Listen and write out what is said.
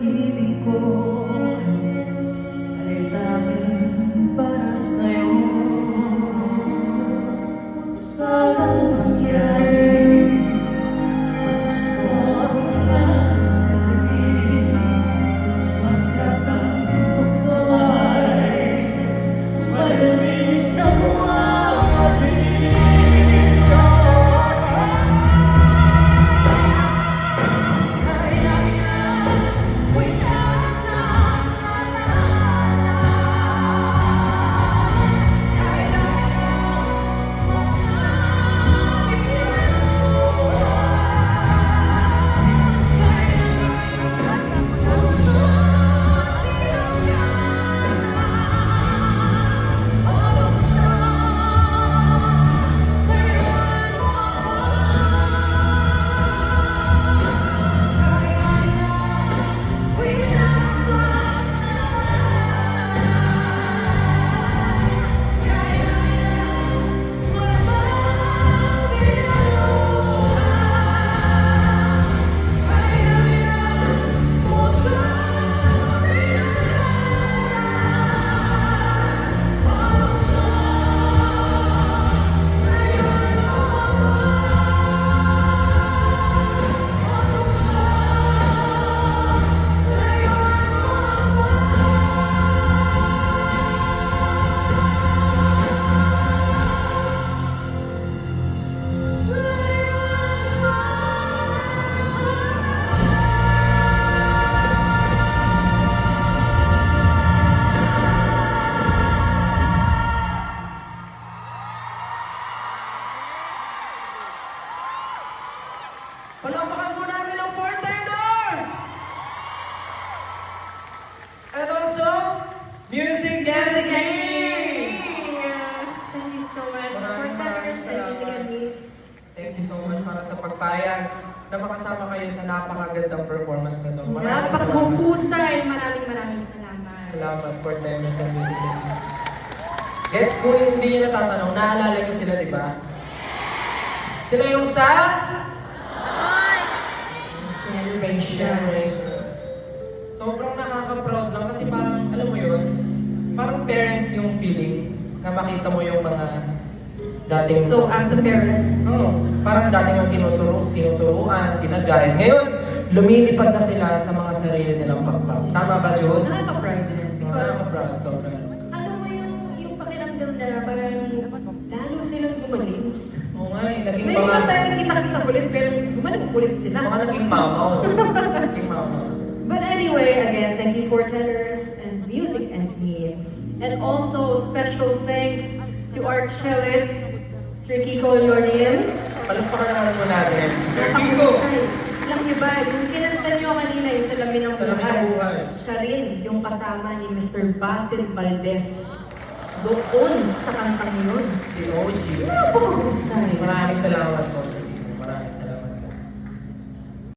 pag-ibig ko ay tanging para sa'yo. Huwag sanang mangyari, gusto ako na sa tingin. Magkatapos ay malamig na bumabalik. Palakpakan po natin ang four tenors! And also, Music Music and Thank you so much for Maraming tenors and salamat. music and me. Thank you so much para sa pagpayag na makasama kayo sa napakagandang performance na ito. Maraming salamat. Napakahusay. Maraming salamat. Salamat for tenors and music and me. Guys, kung hindi nyo natatanong, naalala nyo sila, di ba? Sila yung sa Generation. Sobrang nakaka-proud lang kasi parang, alam mo yun, parang parent yung feeling na makita mo yung mga dating... So, as a parent, parang dating yung tinuturuan, tinagay. Ngayon, lumilipad na sila sa mga sarili nilang pakpak. Tama ba, Diyos? nakaka-proud din. Because, Nakaka-proud, sobrang. alam mo yung pakiramdam na parang lalo silang gumaling. Oo nga eh, naging May iba tayo mga... nagkita-kita ulit, pero gumaling ulit sila. Mga naging mama, naging mama. But anyway, again, thank you for tenors and music and me. And also, special thanks to our cellist, Sir Kiko Lorin. Palagpakan naman po natin. Sir Kiko! Alam niyo ba, yung kinanta niyo kanina, yung Salamin ng Salamin ng Buhay. Siya rin yung kasama ni Mr. Basil Valdez. Doon sa kantang yun. The OG. Napakahusay. Maraming salamat po.